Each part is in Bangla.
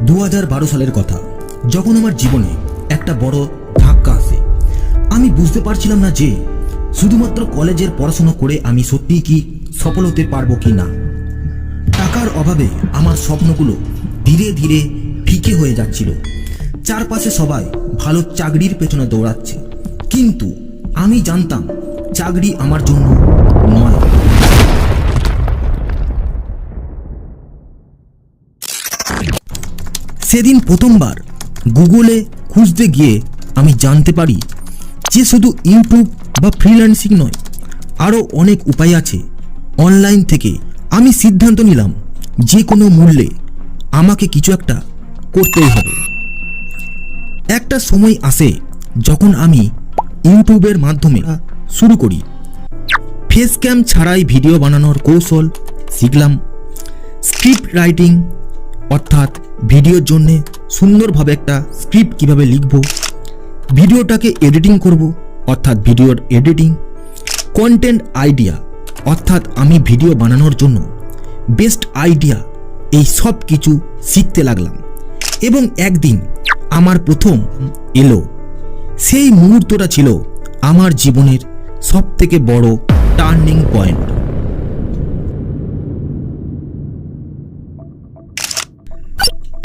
2012 সালের কথা, যখন আমার জীবনে একটা বড় ধাক্কা আসে। আমি বুঝতে পারছিলাম না যে শুধুমাত্র কলেজের পড়াশোনা করে আমি সত্যিই কি সফল হতে পারবো কি না। টাকার অভাবে আমার স্বপ্নগুলো ধীরে ধীরে ফিকে হয়ে যাচ্ছিল। চারপাশে সবাই ভালো চাকরির পেছনে দৌড়াচ্ছে, কিন্তু আমি জানতাম চাকরি আমার জন্য নয়। সেদিন প্রথমবার গুগলে খুঁজতে গিয়ে আমি জানতে পারি যে শুধু ইউটিউব বা ফ্রিল্যান্সিং নয়, আরও অনেক উপায় আছে। অনলাইন থেকে আমি সিদ্ধান্ত নিলাম যে কোনো মূল্যে আমাকে কিছু একটা করতেই হবে। একটা সময় আসে যখন আমি ইউটিউবের মাধ্যমে শুরু করি। ফেস ক্যাম ছাড়াই ভিডিও বানানোর কৌশল শিখলাম। স্ক্রিপ্ট রাইটিং অর্থাৎ ভিডিওর জন্য সুন্দরভাবে একটা স্ক্রিপ্ট কিভাবে লিখব, ভিডিওটাকে এডিটিং করব অর্থাৎ ভিডিওর এডিটিং, কন্টেন্ট আইডিয়া অর্থাৎ আমি ভিডিও বানানোর জন্য বেস্ট আইডিয়া, এই সব কিছু শিখতে লাগলাম। এবং একদিন আমার প্রথম এলো। সেই মুহূর্তটা ছিল আমার জীবনের সবথেকে বড় টার্নিং পয়েন্ট।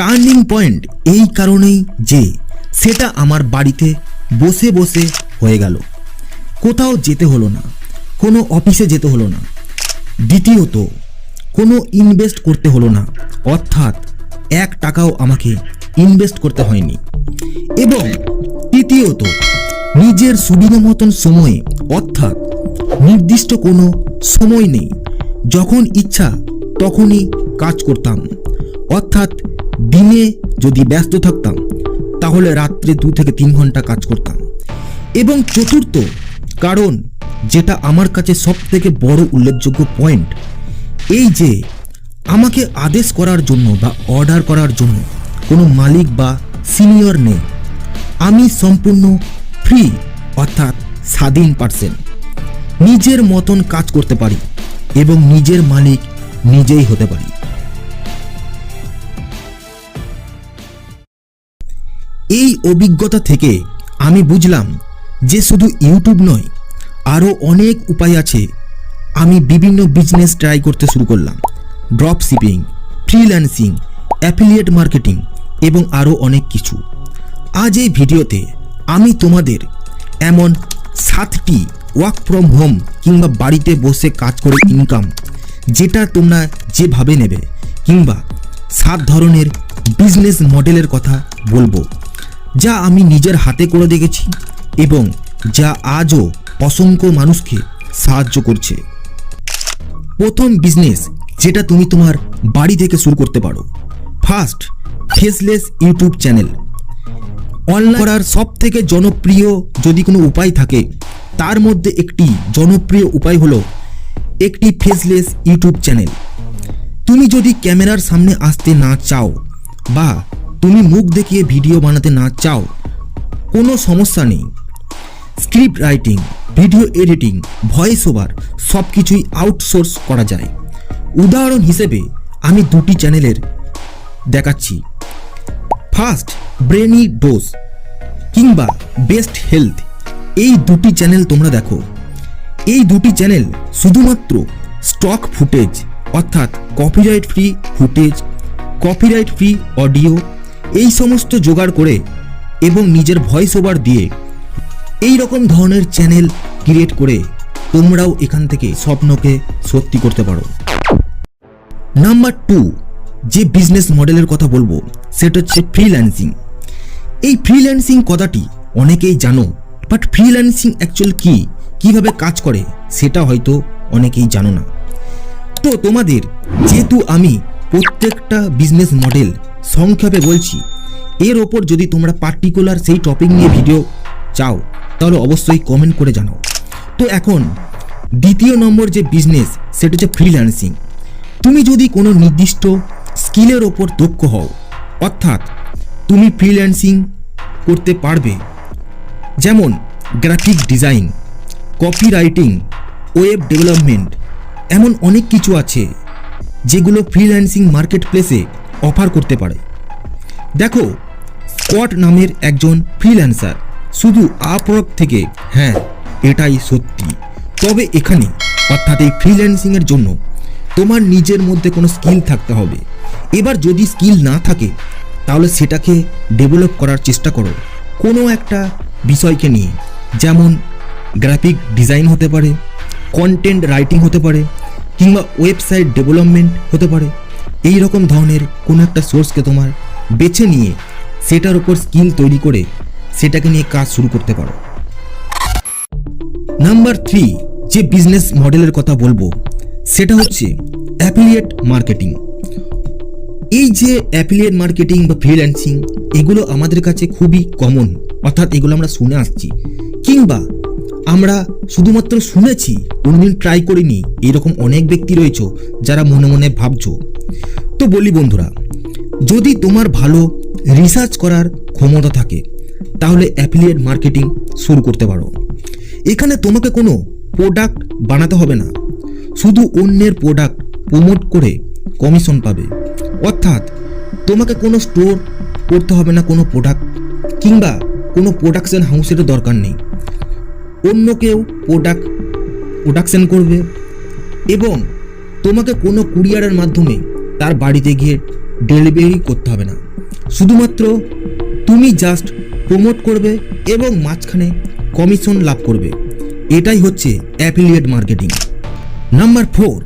টার্নিং পয়েন্ট এই কারণেই যে সেটা আমার বাড়িতে বসে বসে হয়ে গেল। কোথাও যেতে হলো না, কোনো অফিসে যেতে হলো না। দ্বিতীয়ত, কোনো ইনভেস্ট করতে হলো না, অর্থাৎ 1 টাকাও আমাকে ইনভেস্ট করতে হয়নি। এবং তৃতীয়ত, নিজের সুবিধা মতন সময়ে, অর্থাৎ নির্দিষ্ট কোনো সময় নেই, যখন ইচ্ছা তখনই কাজ করতাম। অর্থাৎ দিনে যদি ব্যস্ত থাকতাম তাহলে রাত্রে 2 থেকে 3 ঘন্টা কাজ করতাম। এবং চতুর্থ কারণ, যেটা আমার কাছে সবথেকে বড় উল্লেখযোগ্য পয়েন্ট, এই যে আমাকে আদেশ করার জন্য বা অর্ডার করার জন্য কোনো মালিক বা সিনিয়র নেই। আমি সম্পূর্ণ ফ্রি অর্থাৎ স্বাধীন পারসন। নিজের মতন কাজ করতে পারি এবং নিজের মালিক নিজেই হতে পারি। এই অভিজ্ঞতা থেকে আমি বুঝলাম যে শুধু ইউটিউব নয়, আরও অনেক উপায় আছে। আমি বিভিন্ন বিজনেস ট্রাই করতে শুরু করলাম। Drop shipping, freelancing, affiliate marketing এবং আরও অনেক কিছু। আজ এই ভিডিওতে আমি তোমাদের এমন 7টি ওয়ার্ক ফ্রম হোম কিংবা বাড়িতে বসে কাজ করে ইনকাম, যেটা তোমরা যেভাবে নেবে, কিংবা 7 ধরনের বিজনেস মডেলের কথা বলবো, যা আমি নিজের হাতে করে দেখেছি এবং যা আজও অসংখ্য মানুষকে সাহায্য করছে। প্রথম বিজনেস যেটা তুমি তোমার বাড়ি থেকে শুরু করতে পারো। First, faceless YouTube channel. Online করার সবথেকে জনপ্রিয় যদি কোনো উপায় থাকে, তার মধ্যে একটি জনপ্রিয় উপায় হলো একটি ফেসলেস ইউটিউব চ্যানেল। তুমি যদি ক্যামেরার সামনে আসতে না চাও বা তুমি মুখ দেখিয়ে ভিডিও বানাতে না চাও, কোনো সমস্যা নেই। Script writing, video editing, voice over সব কিছুই আউটসোর্স করা যায়। উদাহরণ হিসেবে আমি 2টি চ্যানেলের দেখাচ্ছি। ফার্স্ট, ব্রেনি ডোজ কিংবা বেস্ট হেলথ। এই 2টি চ্যানেল তোমরা দেখো। এই 2টি চ্যানেল শুধুমাত্র স্টক ফুটেজ অর্থাৎ copyright free footage, copyright free audio এই সমস্ত জোগাড় করে এবং নিজের ভয়েস ওভার দিয়ে এই রকম ধরনের চ্যানেল ক্রিয়েট করে তোমরাও এখান থেকে স্বপ্নকে সত্যি করতে পারো। নাম্বার 2 যে বিজনেস মডেলের কথা বলবো সেটা হচ্ছে ফ্রিল্যান্সিং। এই ফ্রিল্যান্সিং কথাটি অনেকেই জানো, বাট ফ্রিল্যান্সিং অ্যাকচুয়াল কি, কিভাবে কাজ করে সেটা হয়তো অনেকেই জানো না। তো তোমাদের যেহেতু আমি প্রত্যেকটা বিজনেস মডেল সংক্ষেপে বলছি, এর ওপর যদি তোমরা পার্টিকুলার সেই টপিক নিয়ে ভিডিও চাও তাহলে অবশ্যই কমেন্ট করে জানাও। তো এখন দ্বিতীয় নম্বর যে বিজনেস সেটা হচ্ছে ফ্রিল্যান্সিং। তুমি যদি কোনো নির্দিষ্ট স্কিলের ওপর দক্ষ হও, অর্থাৎ তুমি ফ্রিল্যান্সিং করতে পারবে। যেমন graphic design, copy writing, web development, এমন অনেক কিছু আছে যেগুলো ফ্রিল্যান্সিং মার্কেট প্লেসে অফার করতে পারে। দেখো, স্কট নামের একজন ফ্রিল্যান্সার শুধু আপওয়ার্ক থেকে, হ্যাঁ এটাই সত্যি। তবে এখানে অর্থাৎ এই ফ্রিল্যান্সিংয়ের জন্য তোমার নিজের মধ্যে কোনো স্কিল থাকতে হবে। এবার যদি স্কিল না থাকে তাহলে সেটাকে ডেভেলপ করার চেষ্টা করো কোনো একটা বিষয়কে নিয়ে, যেমন গ্রাফিক ডিজাইন হতে পারে, কন্টেন্ট রাইটিং হতে পারে, কিংবা ওয়েবসাইট ডেভেলপমেন্ট হতে পারে। এই রকম ধরনের কোনো একটা সোর্সকে তোমার বেছে নিয়ে সেটার উপর স্কিল তৈরি করে সেটাকে নিয়ে কাজ শুরু করতে পারো। নাম্বার 3 যে বিজনেস মডেলের কথা বলবো সেটা হচ্ছে অ্যাফিলিয়েট মার্কেটিং। এই যে অ্যাফিলিয়েট মার্কেটিং বা ফ্রিল্যান্সিং, এগুলো আমাদের কাছে খুবই কমন, অর্থাৎ এগুলো আমরা শুনে আসছি, কিংবা আমরা শুধুমাত্র শুনেছি, কোনোদিন ট্রাই করিনি। এরকম অনেক ব্যক্তি রয়েছে যারা মনে মনে ভাবছো। তো বলি বন্ধুরা, যদি তোমার ভালো রিসার্চ করার ক্ষমতা থাকে তাহলে অ্যাফিলিয়েট মার্কেটিং শুরু করতে পারো। এখানে তোমাকে কোনো প্রোডাক্ট বানাতে হবে না, শুধু অন্যের প্রোডাক্ট প্রমোট করে কমিশন পাবে। অর্থাৎ তোমাকে কোনো স্টোর করতে হবে না, কোনো প্রোডাক্ট কিংবা কোনো প্রোডাকশন হাউসেরও দরকার নেই। অন্য কেউ প্রোডাকশন করবে এবং তোমাকে কোনো কুরিয়ারের মাধ্যমে তার বাড়িতে গিয়ে ডেলিভারি করতে হবে না। শুধুমাত্র তুমি জাস্ট প্রমোট করবে এবং মাঝখানে কমিশন লাভ করবে। এটাই হচ্ছে অ্যাফিলিয়েট মার্কেটিং। নাম্বার 4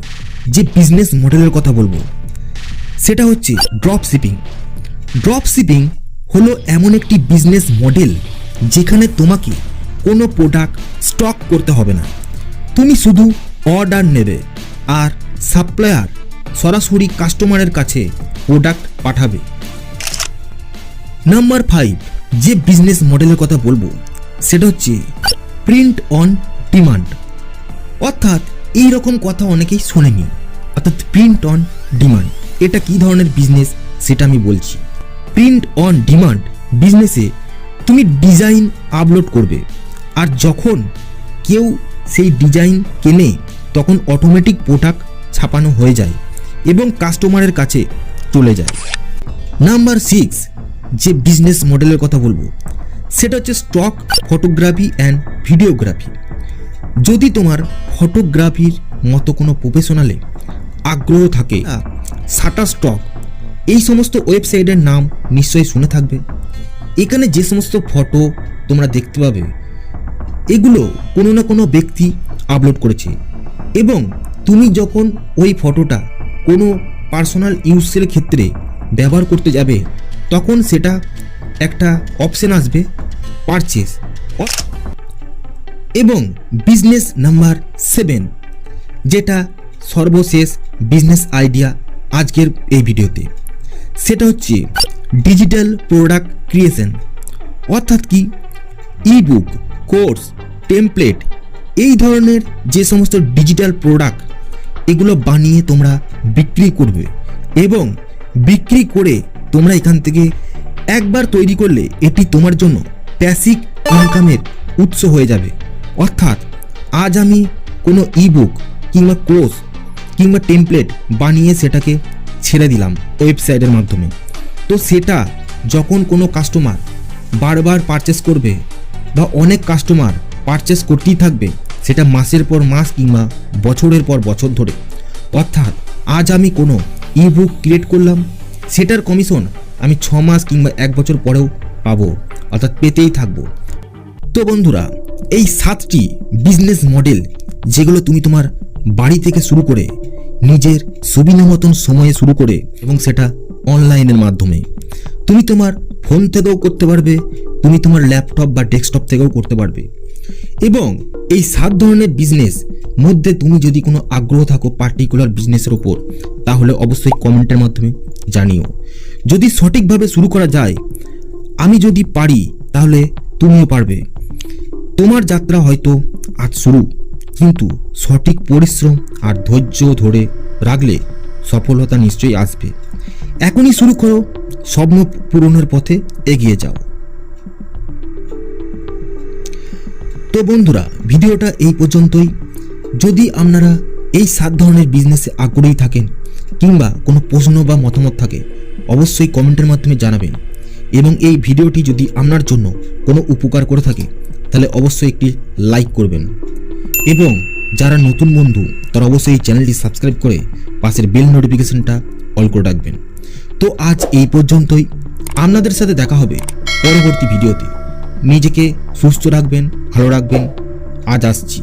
যে বিজনেস মডেলের কথা বলবো সেটা হচ্ছে ড্রপ শিপিং। ড্রপ শিপিং হলো এমন একটি বিজনেস মডেল যেখানে তোমাকে কোনো প্রোডাক্ট স্টক করতে হবে না। তুমি শুধু অর্ডার নেবে আর সাপ্লায়ার সরাসরি কাস্টমারের কাছে প্রোডাক্ট পাঠাবে। নাম্বার 5 যে বিজনেস মডেলের কথা বলবো সেটা হচ্ছে প্রিন্ট অন ডিমান্ড। অর্থাৎ এই রকম কথা অনেকেই শোনেনি, অর্থাৎ প্রিন্ট অন ডিমান্ড এটা কি ধরনের বিজনেস সেটা আমি বলছি। প্রিন্ট অন ডিমান্ড বিজনেসে তুমি ডিজাইন আপলোড করবে, আর যখন কেউ সেই ডিজাইন কেনে তখন অটোমেটিক প্রোডাক্ট ছাপানো হয়ে যায় এবং কাস্টমারের কাছে চলে যায়। নাম্বার 6 যে বিজনেস মডেলের কথা বলবো সেটা হচ্ছে স্টক ফটোগ্রাফি অ্যান্ড ভিডিওগ্রাফি। যদি তোমার ফটোগ্রাফির মতো কোনো প্রফেশনালে আগ্রহ থাকে, শাটারস্টক এই সমস্ত ওয়েবসাইটের নাম নিশ্চয়ই শুনে থাকবে। এখানে যে সমস্ত ফটো তোমরা দেখতে পাবে এগুলো কোনো না কোনো ব্যক্তি আপলোড করেছে, এবং তুমি যখন ওই ফটোটা কোনো পার্সোনাল ইউজের ক্ষেত্রে ব্যবহার করতে যাবে তখন সেটা একটা অপশন আসবে পারচেস। এবং বিজনেস নাম্বার 7 যেটা সর্বশেষ বিজনেস আইডিয়া আজকের এই ভিডিওতে, সেটা হচ্ছে ডিজিটাল প্রোডাক্ট ক্রিয়েশন। অর্থাৎ কি, ইবুক, কোর্স, টেমপ্লেট এই ধরনের যে সমস্ত ডিজিটাল প্রোডাক্ট এগুলো বানিয়ে তোমরা বিক্রি করবে, এবং বিক্রি করে তোমরা এখান থেকে একবার তৈরি করলে এটি তোমার জন্য প্যাসিভ ইনকামের উৎস হয়ে যাবে। অর্থাৎ আজ আমি কোনো ইবুক কিংবা কোর্স কিংবা টেমপ্লেট বানিয়ে সেটাকে ছেড়ে দিলাম ওয়েবসাইটের মাধ্যমে, তো সেটা যখন কোনো কাস্টমার বারবার পারচেস করবে বা অনেক কাস্টমার পারচেস করতেই থাকবে, সেটা মাসের পর মাস কিংবা বছরের পর বছর ধরে। অর্থাৎ আজ আমি কোনো ইবুক ক্রিয়েট করলাম, সেটার কমিশন আমি 6 মাস কিংবা 1 বছর পরেও পাবো, অর্থাৎ পেতেই থাকবো। তো বন্ধুরা, এই 7টি বিজনেস মডেল যেগুলো তুমি তোমার বাড়ি থেকে শুরু করে নিজের সুবিধা মতন সময়ে শুরু করে, এবং সেটা অনলাইনের মাধ্যমে তুমি তোমার ফোন থেকেও করতে পারবে, তুমি তোমার ল্যাপটপ বা ডেস্কটপ থেকেও করতে পারবে। এবং এই 7 ধরনের বিজনেস মধ্যে তুমি যদি কোনো আগ্রহ থাকো পার্টিকুলার বিজনেসের ওপর, তাহলে অবশ্যই কমেন্টের মাধ্যমে জানিও। যদি সঠিকভাবে শুরু করা যায়, আমি যদি পারি তাহলে তুমিও পারবে। তোমার যাত্রা হয়তো আজ শুরু, কিন্তু সঠিক পরিশ্রম আর ধৈর্য ধরে রাখলে সফলতা নিশ্চয়ই আসবে। এখনই শুরু করো, স্বপ্ন পূরণের পথে এগিয়ে যাও। তো বন্ধুরা, ভিডিওটা এই পর্যন্তই। যদি আপনারা এই 7 ধরনের বিজনেসে আগ্রহী থাকেন কিংবা কোনো প্রশ্ন বা মতামত থাকে, অবশ্যই কমেন্টের মাধ্যমে জানাবেন। এবং এই ভিডিওটি যদি আপনার জন্য কোনো উপকার করে থাকে তাহলে অবশ্যই একটি লাইক করবেন এবং যারা নতুন বন্ধু তারা অবশ্যই এই চ্যানেলটি সাবস্ক্রাইব করে পাশের বেল নোটিফিকেশনটা অল করে রাখবেন। তো আজ এই পর্যন্তই, আপনাদের সাথে দেখা হবে পরবর্তী ভিডিওতে। নিজেকে সুস্থ রাখবেন, ভালো রাখবেন। আজ আসছি।